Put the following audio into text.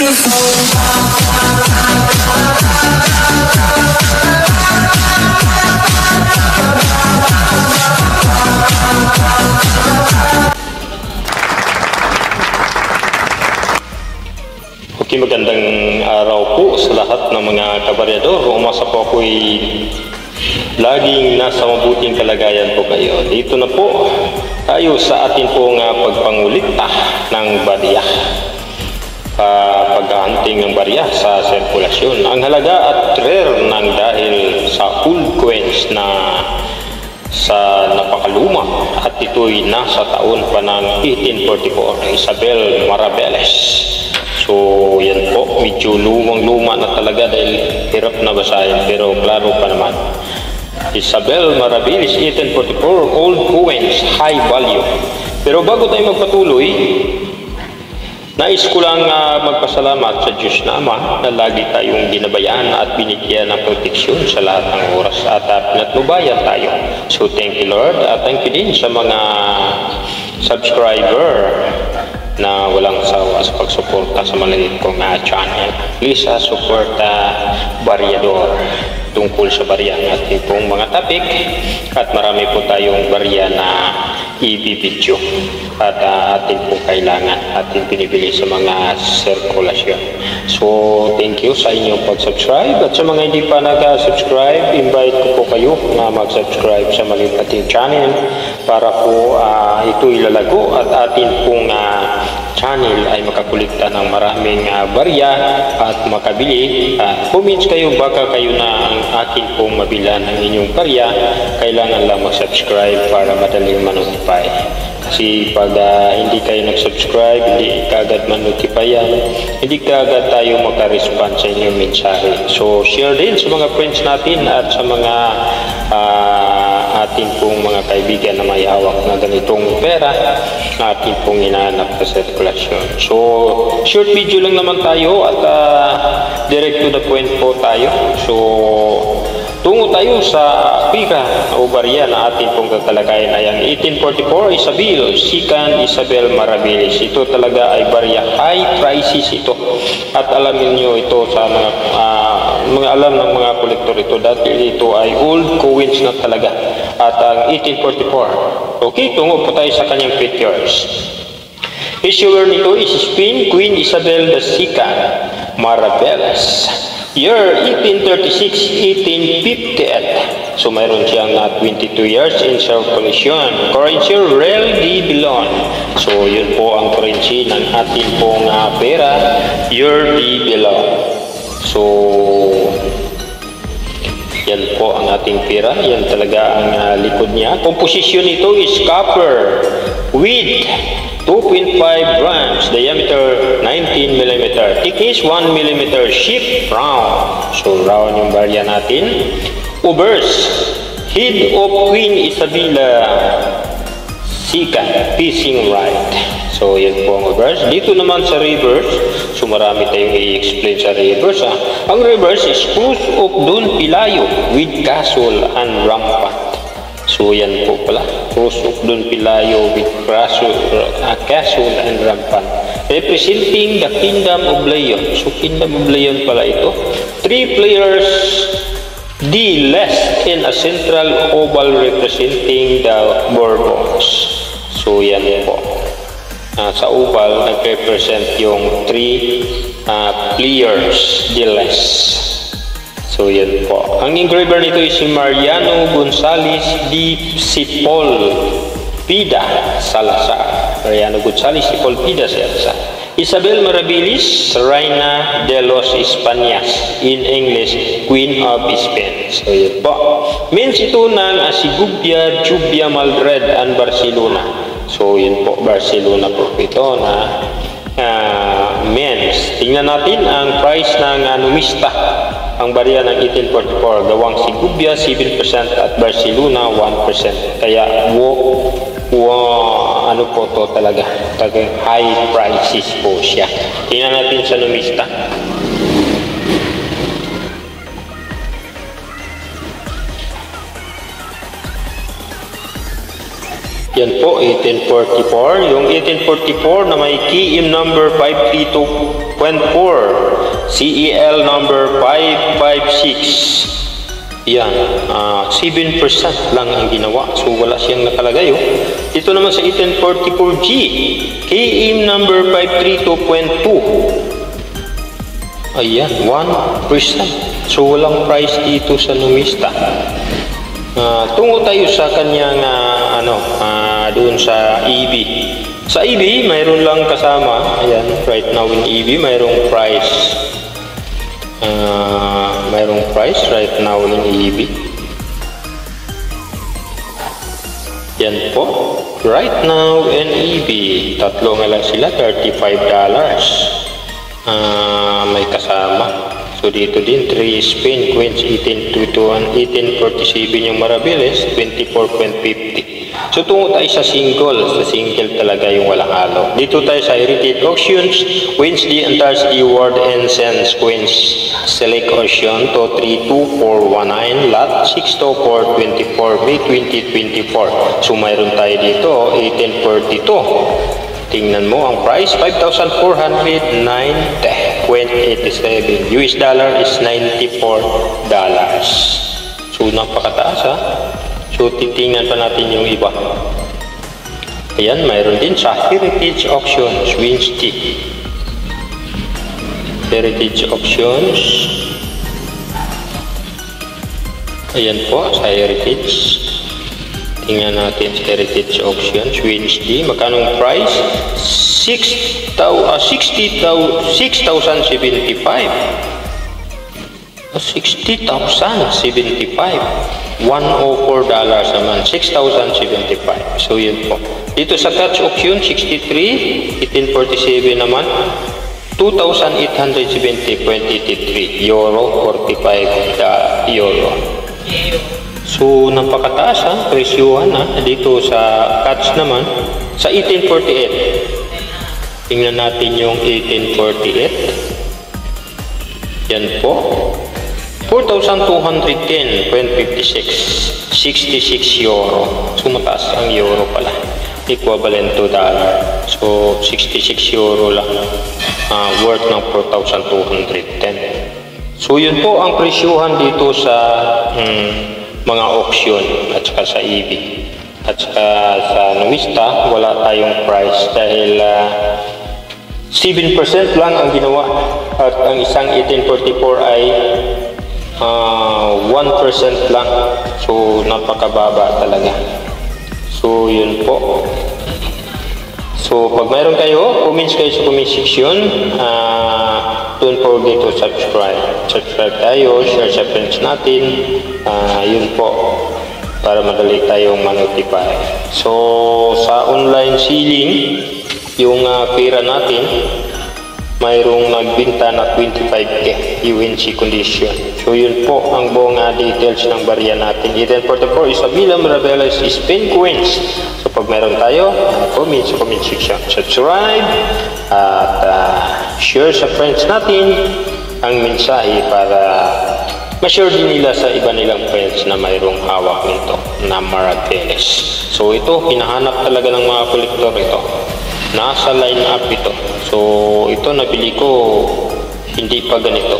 Okay, magandang araw po sa lahat ng mga kabaryador. Umasa po ako'y laging nasa mabuting kalagayan po kayo. Dito na po tayo sa atin pong pagpangulikta ng barya. Paghahunting ng barya sa sirkulasyon. Ang halaga at rare ng dahil sa old coins na sa napakaluma at ito'y nasa taon pa ng 1844, Isabel Marabeles. So yan po, medyo lumang-luma na talaga dahil hirap na basahin pero klaro pa naman. Isabel Marabeles, 1844, old coins, high value. Pero bago tayo magpatuloy, nais ko lang magpasalamat sa Diyos na Ama na lagi tayong ginabayan at binigyan ng proteksyon sa lahat ng oras at pinatnubayan tayo. So thank you Lord at thank you din sa mga subscriber na walang sawa sa pagsuporta sa maliit kong channel. Please support Baryador tungkol sa barya ng ating pong mga topic at marami po tayong barya na i-video at atin po kailangan atin pinibili sa mga sirkulasyon. So thank you sa inyong pag-subscribe at sa mga hindi pa nag-subscribe, invite ko po kayo na mag-subscribe sa maliit nating channel para po ito ilalago at atin pong channel ay makakulikta ng maraming barya at makabili. Comments kayo, baka kayo na ang akin pong mabilan ng inyong barya. Kailangan lang mag-subscribe para madaling ma-notify. Kasi pag hindi kayo nag-subscribe, hindi kaagad ma-notify yan, hindi kaagad tayo maka-respond sa inyong mensahe. So share din sa mga friends natin at sa mga atin pong mga kaibigan na may hawak na ganitong pera na atin pong inaanap sa sirkulasyon. So short video lang naman tayo at direct to the point po tayo. So tungo tayo sa pika o barya na atin pong kakalagayan ay ang 1844 Isabel Marabeles. Ito talaga ay barya high prices ito at alamin nyo ito sa mga alam ng mga kolektor ito dahil ito ay old coins na talaga at ang 1844. Okay, tungo po tayo sa kanyang pictures. Issuer nito is Queen Isabel II Marabeles. Year 1836-1858. So mayroon siyang 22 years in circulation. Currency Real de Bilon. So yun po ang currency ng atin pong pera, Year de Bilon. So yan po ang ating pera. Yan talaga ang likod niya. Composition nito is copper with 2.5 grams, diameter 19 mm, thickness 1 mm, shape round. So round yung barya natin. Obverse, head of Queen Isabella II, facing right. So yan po ang obverse. Dito naman sa reverse, so marami tayong i-explain sa reverse. Ang reverse is Cross of Don Pelayo with castle and rampart. So yan po pala, Cross of Don Pelayo with castle and rampant, representing the Kingdom of Leon. So Kingdom of Leon pala ito. 3 players, D less in a central oval representing the Bourbons. So yan po. Sa oval, nag-represent yung 3 players, D less. So yan po. Ang engraver nito is si Mariano Gonzales de Sepulveda Salazar. Mariano Gonzales de Sepulveda Salazar. Isabel Marabeles, Reina de los Españas. In English, Queen of Spain. So yan po. Means ito ng Asigubia, Jubia, Madrid, and Barcelona. So yun po, Barcelona po ito na men's. Tingnan natin ang price ng numista. Ang barya ng 1844, gawang Sigubia 7% at Barcelona 1%. Kaya ano po to talaga, high prices po siya. Tingnan natin sa numista. Yan po, 1844. Yung 1844 na may KM number 532.4, CEL number 556. Yan, 7% lang ang ginawa. So wala siyang nakalagay. Dito naman sa 1844G, KM number 532.2. Ayan, 1%. So walang price dito sa numista. Tungo tayo sa kanyang doon sa EB. Sa EB, mayroon lang kasama. Ayan, right now in EB, mayroong price. Mayroong price right now in EB. Yan po. Right now in EB, tatlo nga lang sila, $35. May kasama. So dito din 3 spin queens 1821, 1847 yung Maraviles, 24.50. So tungo tayo sa single talaga yung walang halo. Dito tayo sa Heritage Auctions, Wednesday and Thursday World and Sense Queens Select Auction to 32419 lot 62424 May 2024. So mayroon tayo dito 1842. Tingnan mo ang price, 5,490.87. US dollar is $94. So napakataas ha. So titingnan pa natin yung iba. Ayan, mayroon din sa Heritage Auctions Wednesday. Heritage Auctions. Ayan po sa Heritage. Tingnan natin sa Heritage Auctions Wednesday. Magkano ang price? 60,075. 60,075. $104 naman. 6,075. So yun po. Dito sa Catch Auction 63, 1847 naman. 2,870.83 euro, 45 euro. So, napakataas ha, presyuhan ha. Dito sa Catch naman, sa 1848. Tingnan natin yung 1848. Yan po. 4,210.56. 66 euro. So, mataas ang euro pala. Equivalent to dollar. So, 66 euro lang. Worth ng 4,210. So, yun po ang presyuhan dito sa mga auction at saka sa EB. At saka sa numista, wala tayong price dahil 7% lang ang ginawa. At ang isang 1844 ay 1% lang. So, napakababa talaga. So, yun po. So, pag mayroon kayo, comments kayo sa comment section. Don't forget to subscribe. Subscribe tayo, share sa friends natin. Yun po, para madali tayong ma-notify. So, sa online selling, yung pera natin, mayroong nagbinta na 25K UNC condition. So, yun po ang buong details ng barya natin. 1844 Isabela Maraviles Spin Queens. So, pag meron tayo, comment sa comment section. Subscribe at share sa friends natin ang mensahe para ma-share din nila sa iba nilang friends na mayroong hawak nito na Maraviles. So, ito, hinahanap talaga ng mga kolektor ito. Nasa line up ito. So, ito nabili ko hindi pa ganito.